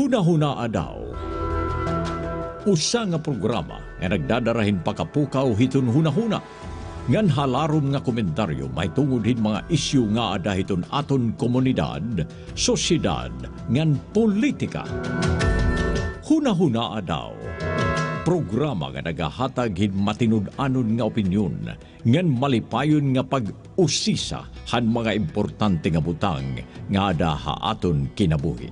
Huna-hunaa daw. Usa nga programa nga nagdadarahin pakapukaw hiton huna-huna. Ngan halarom nga komentaryo may tungod mga isyu nga adahiton aton komunidad, sosyedad, ngan politika. Huna-hunaa daw. Programa nga nagahatag hin matinud-anon nga opinyon ngan malipayon nga pag-usisa han mga importante nga butang nga ada haaton kinabuhi.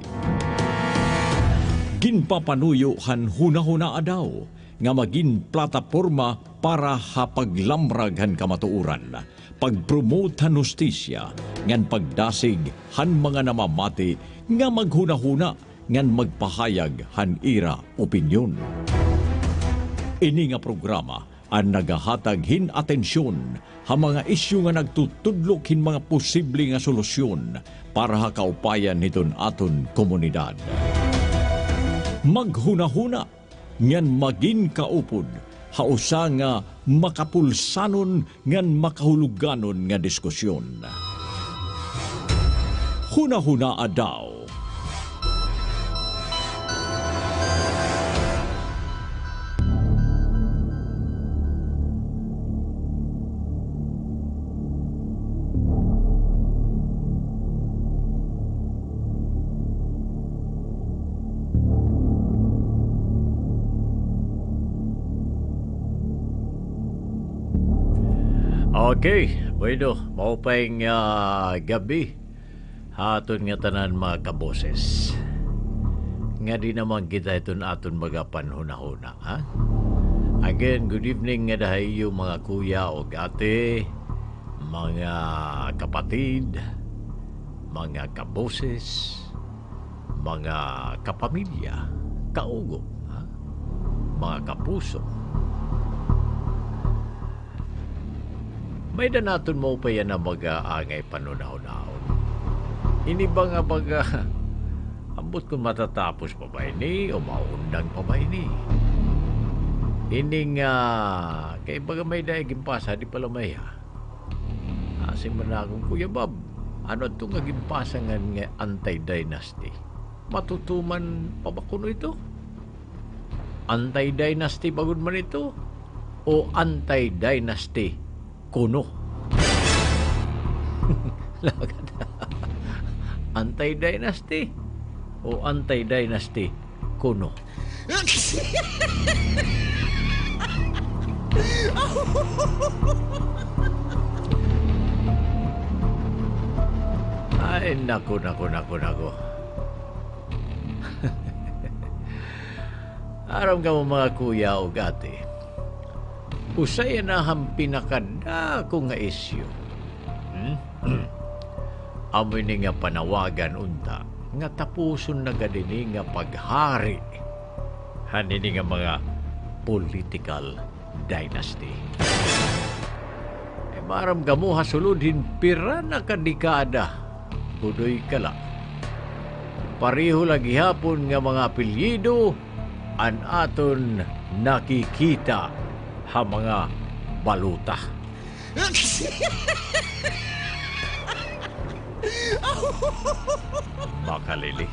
Ginpapanuyo han huna-hunaa daw nga maging plataporma para hapaglamrag han kamatuuran, pagpromote han hustisya, ngan pagdasig han mga namamati nga maghuna-huna ngan magpahayag han ira opinyon. Ini nga programa ang nagahatag hin atensyon ha mga isyu nga nagtutudlok hin mga posible nga solusyon para hakaupayan niton aton komunidad. Maghuna-huna ngan maging kaupod hausa nga makapulsanon ngan makahuluganon nga diskusyon. Huna-hunaa daw. Okay, bueno, maupay nga gabi haton nga tanan mga kaboses. Nga di naman kita iton aton mga panhuna-huna, ha? Again, good evening nga dahayo mga kuya o ate, mga kapatid, mga kaboses, mga kapamilya, kaugo, ha? Mga kapuso. May na natin mo pa yan na mag-aangay panunahon-ahon. Ini ba nga ambot kung matatapos pa ba ini o maundang pa ba ini? Ini nga, kay baga may daiging pasa, di pala may ha. Asing man akong Kuya Bob, ano ito nga gimpasangan nga anti-dynasty? Matutuman pa ba kuno ito? Anti-dynasty bagod man ito? O anti-dynasty kuno? Anti-dynasty o anti-dynasty kuno? Ay, naku. Aram ka mo mga kuya o ate, usay na pinakada ko nga isyu. Amoy ni nga panawagan unta nga tapuson na gadini nga paghari hanini nga mga political dynasty. Maram gamo hasuludhin pira na kadikada budoy kala. Pareho lagi hapon nga mga apelyido an aton nakikita ha mga baluta. Makalili.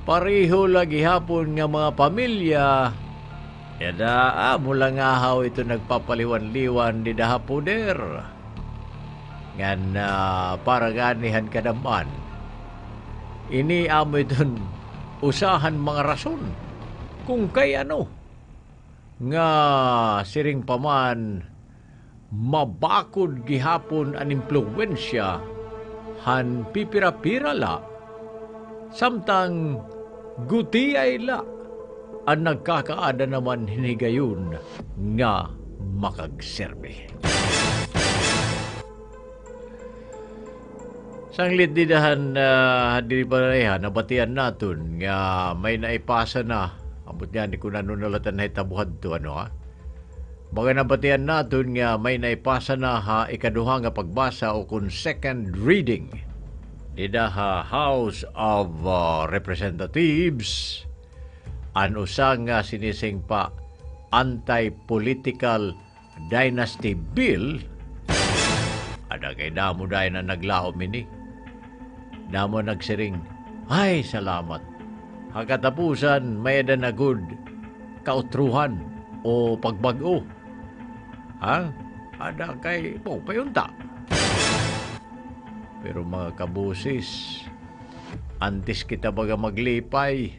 Pareho lagi hapon nga mga pamilya. Yada, mula nga haw ito nagpapaliwan-liwan di dahapoder. Ngan para ganihan ka naman. Ini amo iton usahan mga rason. Kung kay ano, nga siring paman mabakod gihapon an impluwensya han pipira-pira la samtang gutiyay la ang nagkakaada naman hinigayon nga makagserbe. Sanglit didahan diri pareha nabatian naton nga may naipasa na abot nga ni kunano nalatan na itabuhad to ano ha. Baga nabatian naton nga may naipasa na ha ikaduha nga pagbasa o kung second reading ida ha House of Representatives an usa nga sinising pa anti-political dynasty bill ada kay damo dayon na naglaom ini. Namo nagsiring, ay salamat. Hakatapusan, may ada na good kautruhan o pagbago. Ha? Ada kay po payunta. Pero mga kabusis, antes kita baga maglipay.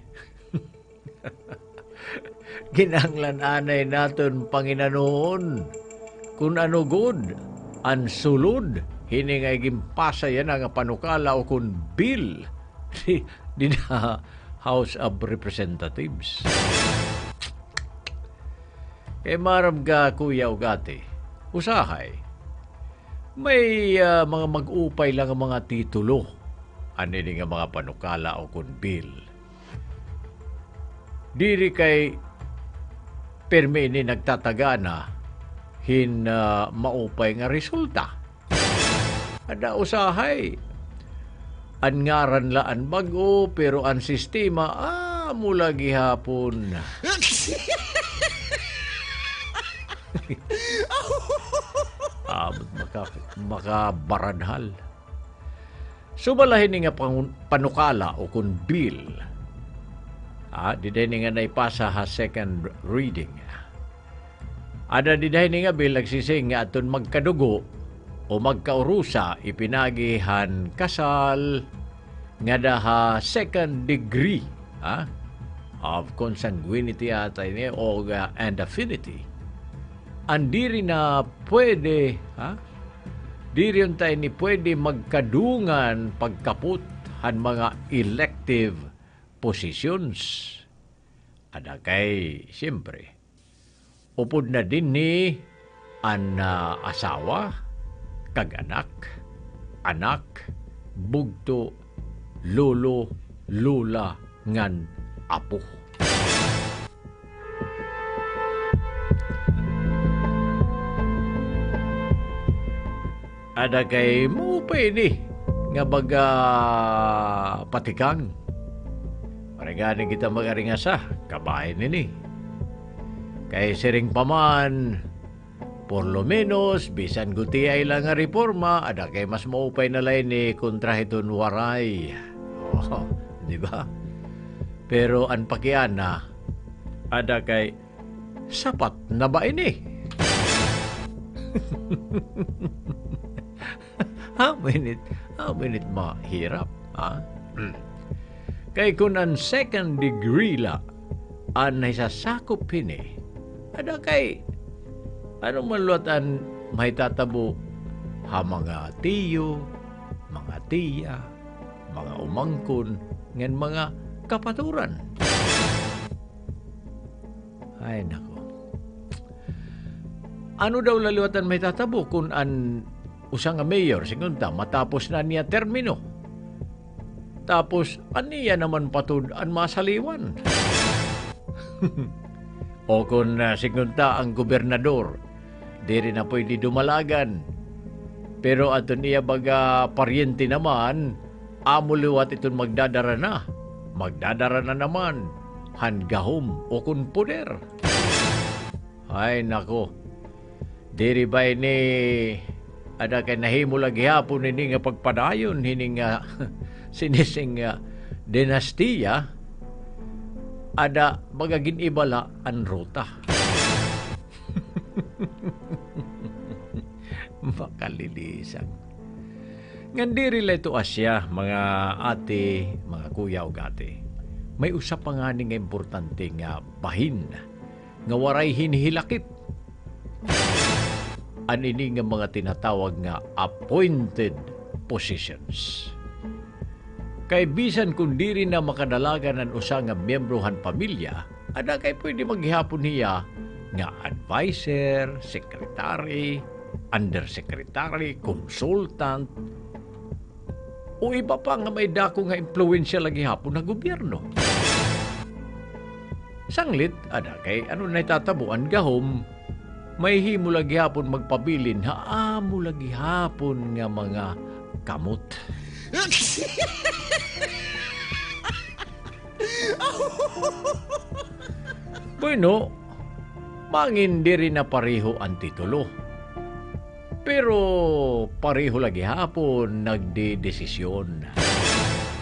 Ginanglan anay naton Panginoon. Kung ano good, ang sulod, hiningay gimpasa yan ang panukala o kung bill di na House of Representatives. Kay maram ka, Kuya Ugati, usahay, may mga mag-upay lang ang mga titulo. Ano nga mga panukala o kung bill. Diri kay permi ni nagtatagana hin maupay nga resulta. Ada usahay. An ngaran laan bago pero ang sistema mula gihapon. Makabaranhal. Subalahin nga panukala o kung bill. Diday nga naipasa ha second reading. Ada diday nga bill nagsising nga aton magkadugo o magkaurusa ipinagihan kasal nga daha second degree of consanguinity atay o and affinity. Andiri na pwede diri tayo ni pwede magkadungan pagkaput han mga elective positions. Ada kay siyempre upod na din ni an asawa, kag-anak, anak, bugto, lolo, lula, ngan apo. Ada kay mupay ni nga baga patikang. Maragani kita magaringasa, kabahin nini. Kay siring paman, por lo menos, bisan guti ay lang nga reforma, ada kay mas maupay na lain ni kontrahiton waray. Di ba? Pero ang pakiana, ada kay sapat na ba ini? How minute mahirap, Kay kung ang second degree la, ang naisasakop ini, ada kay ano maluatan may tatabo ha mga tiyo, mga tiya, mga umangkon, ngan mga kapaturan. Ay nako. Ano daw laluatan may tatabo kung an usang nga mayor, sigunta, matapos na niya termino. Tapos, aniya naman patud ang masaliwan. O kung sigunta ang gobernador, di rin na pwede dumalagan. Pero aton iya baga paryente naman, amuliwat itong magdadara na. Magdadara na naman, hangahom o kun puder. Ay nako, diri ba ini ada kay nahimo lagi hapon ini nga pagpadayon hini nga sinising dinastiya ada magagin ibala ang ruta. Makalilisan. Ngandiri la ito asya, mga ate, mga kuya o gati. May usap pa nga nga importante nga bahin nga waray hinihilakip. Anini nga mga tinatawag nga appointed positions. Kay bisan kung diri na makadalagan ng usa nga miyembrohan pamilya, ada kay pwede maghihapon niya nga advisor, secretary, undersecretary, consultant, o iba pa nga may dako nga impluensya lagi hapon na gobyerno. Sanglit, ada kay ano na itatabuan gahom, may himo lagi hapon magpabilin, haamo lagi hapon nga mga kamot. Bueno, mangin di rin na pareho ang titulo. Pero pareho lagi hapon nagdedesisyon.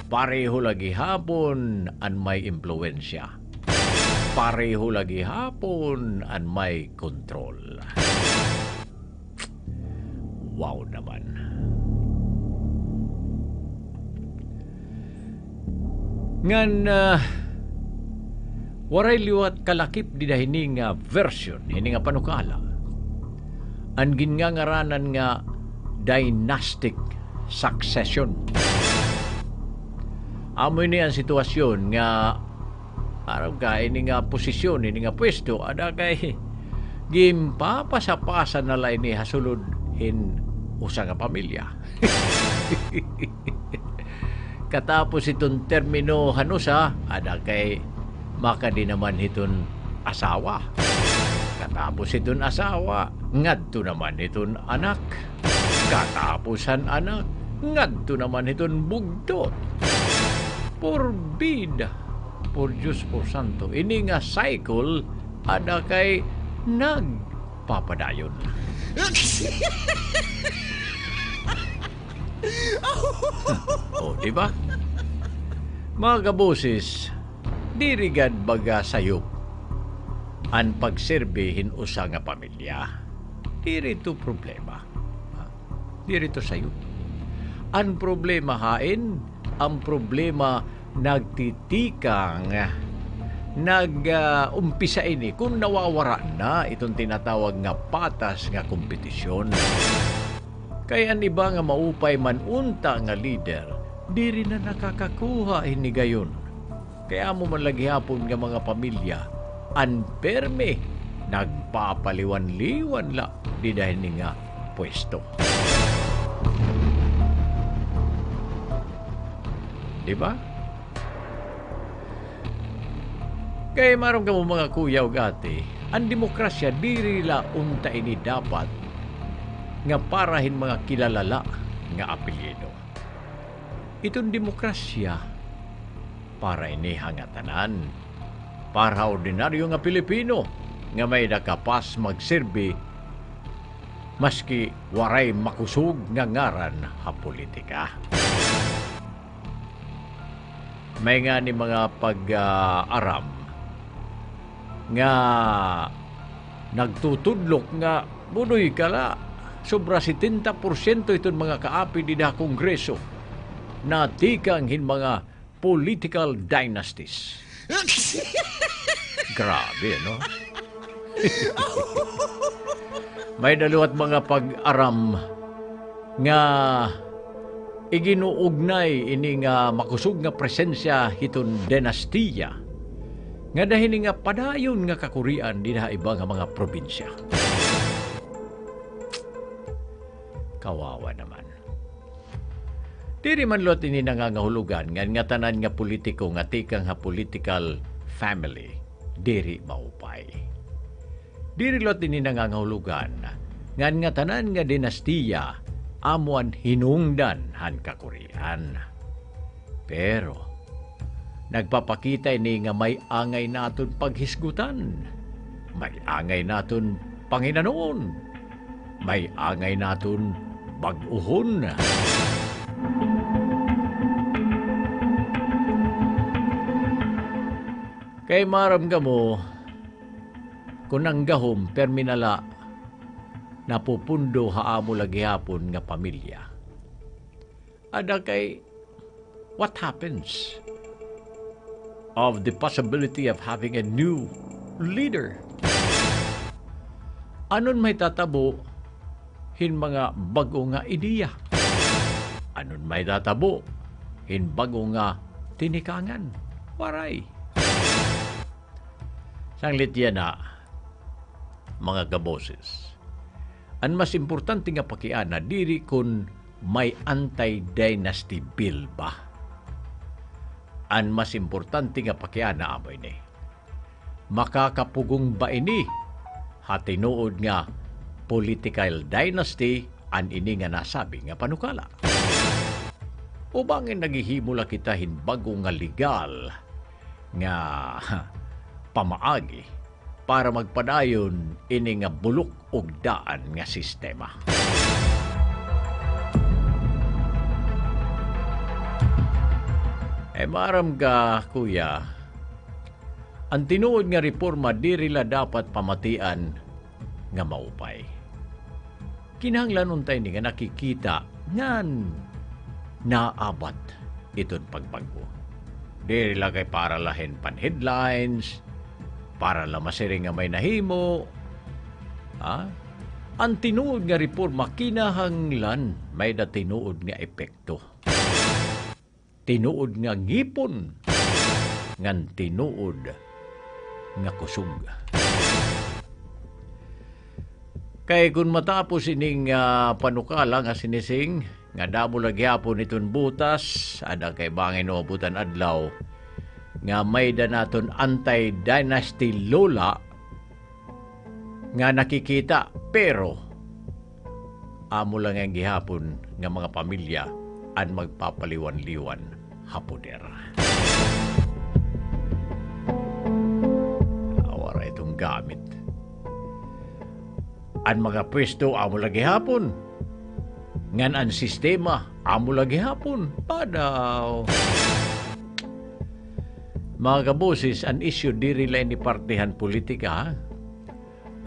pareho lagi hapon an may impluensya. Pareho lagi hapon an may kontrol. Wow naman. Ngan waray liwat kalakip di dahini nga version, hini nga panukala. Ang gingangaranan nga dynastic succession. Amoy niya ang sitwasyon nga araw ka ini nga posisyon, ini nga pwesto, ada kay gimpapasa-pasa na lang ini hasulod in usa nga pamilya. Katapos itong termino hanusa, ada kay maka di naman itong asawa. Katapos itong asawa, ngadto naman itong anak. Katapusan anak, ngadto naman itong bugtot. Porbida. Por Diyos por Santo. Ini nga cycle, ada kay nagpapadayon. O, di ba? Mga kaboses, dirigad baga sayop ang pagserbihin usa nga pamilya. Dirito problema. Dirito sayop. Ang problema hain, ang problema nagtitikang umpisa ini kung nawawara na itong tinatawag nga patas nga kompetisyon. Kaya ang iba nga maupay man unta nga leader, di rin na nakakakuha ini gayon. Kaya mo man lagi hapon nga mga pamilya, anperme, nagpapaliwan-liwan la di dahil ni nga pwesto. Diba? Kaya marong ka mo mga kuyaw gati, ang demokrasya diri la unta ini dapat nga parahin mga kilalala nga apelyido. Itong demokrasya para ini hangatanan, para ordinaryo nga Pilipino nga may nakapas magserbi maski waray makusog nga ngaran ha politika. May nga ni mga pag-aram nga nagtutudlok nga bunoy kala sobra 70% itong mga kaapi di na kongreso na tikang hin mga political dynasties. Grabe, no? May daluat mga pag-aram nga iginuugnay ini nga makusog nga presensya hiton dinastiya nga dahil nga padayon nga kakurian di na iba nga mga probinsya. Kawawa naman. Diri man lot ini nangangahulugan nga tanan nga politiko nga tikang ha political family diri maupay. Diri lot ini nangangahulugan nga tanan nga dinastiya amuan hinungdan han kakurian. Pero nagpapakita ini nga may angay naton paghisgutan, may angay naton Panginoon, may angay naton bag-uhon. Kay maram ka mo, kung ang gahom perminala napupundo haamo lagi hapon nga pamilya. Ada kay what happens of the possibility of having a new leader? Anon may tatabo hin mga bago nga ideya? Anon may tatabo hin bago nga tinikangan? Waray. Sanglit yan na, mga kaboses. Ang mas importante nga pakiana, diri kun may anti-dynasty bill ba? Ang mas importante nga pakiana amoy ni. Makakapugong ba ini? Hatinuod nga political dynasty an ini nga nasabi nga panukala. O bangin naghihimula kita hinbago nga legal nga pamaagi para magpadayon ini nga bulok og daan nga sistema. maram ka, kuya, ang tinuod nga reforma dirila dapat pamatian nga maupay. Kinahanglan untay ni nga nakikita ngan naabat iton pagbago. Dirila kay para lahin pan headlines, para la masiring nga may nahimo. Ang tinuod nga reforma kinahanglan may da tinuod nga epekto. Tinuod nga ngipon ngan tinuod nga kusog. Kay kung matapos ining panukala nga sinising nga damo lagyapon iton butas ada kay bangin o butan adlaw nga may da naton anti-dynasty lola nga nakikita pero amo lang ang gihapon nga mga pamilya ang magpapaliwan-liwan hapoder. Awara itong gamit. Ang mga pwesto amo lagi hapon. Ngan ang sistema amo lagi hapon. Padaw. Mga kabusis, ang isyu diri lang ni partihan politika, ha?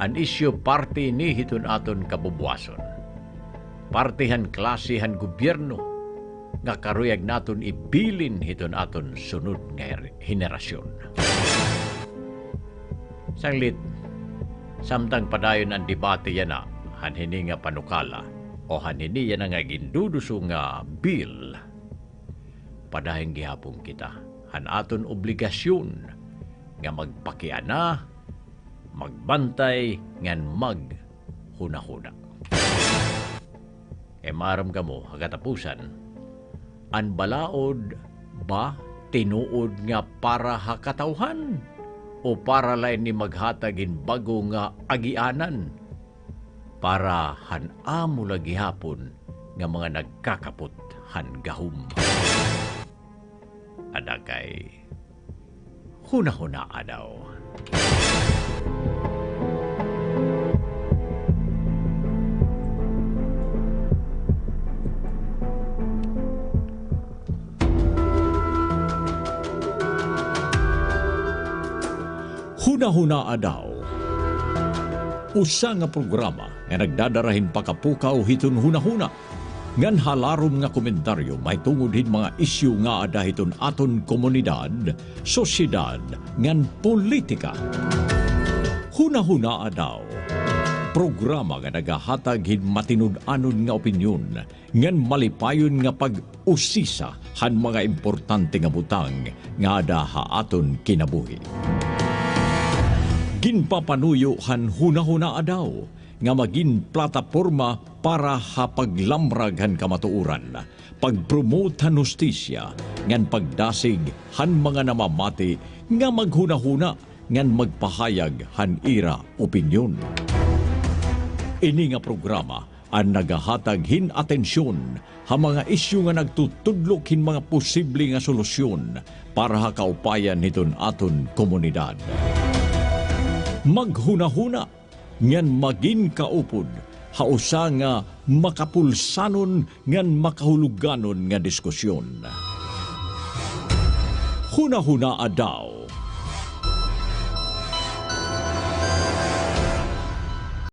Ang isyu party ni hiton aton kabubwason. Partihan klasihan gobyerno nga karuyag naton ibilin hiton aton sunod nga henerasyon. Sanglit, samtang padayon ang debate yan na hanhini nga panukala o hanhini yan nga ginduduso nga bill, padahing gihapon kita han aton obligasyon nga magpakiana, magbantay, ngan maghuna-huna. Maram ka mo, hagatapusan, an balaod ba tinuod nga para hakatawhan o para lain ni maghatagin bago nga agianan para hanamo lagi hapon nga mga nagkakapot han gahum. Ada kay huna-huna daw. Huna-huna daw. Usa nga programa nga nagdadarahin pakapukaw hiton huna-huna. Ngan halarom nga komentaryo may tungod mga isyu nga ada hiton aton komunidad, sosyedad, ngan politika. Huna-huna daw. Programa nga nagahatag hin matinud-anon nga opinyon ngan malipayon nga pag-usisa han mga importante nga butang nga ada haaton kinabuhi. Ginpapanuyo han huna-huna daw nga maging plataporma para hapaglamrag han kamatuuran, pagpromote han hustisya, ngan pagdasig han mga namamati nga maghuna-huna ngan magpahayag han ira opinyon. Ini nga programa ang nagahatag hin atensyon ha mga isyu nga nagtutudlok hin mga posible nga solusyon para hakaupayan hiton aton komunidad. Maghuna-huna ngan magin kaupod hausa nga makapulsanon ngan makahuluganon nga diskusyon. Huna-huna daw.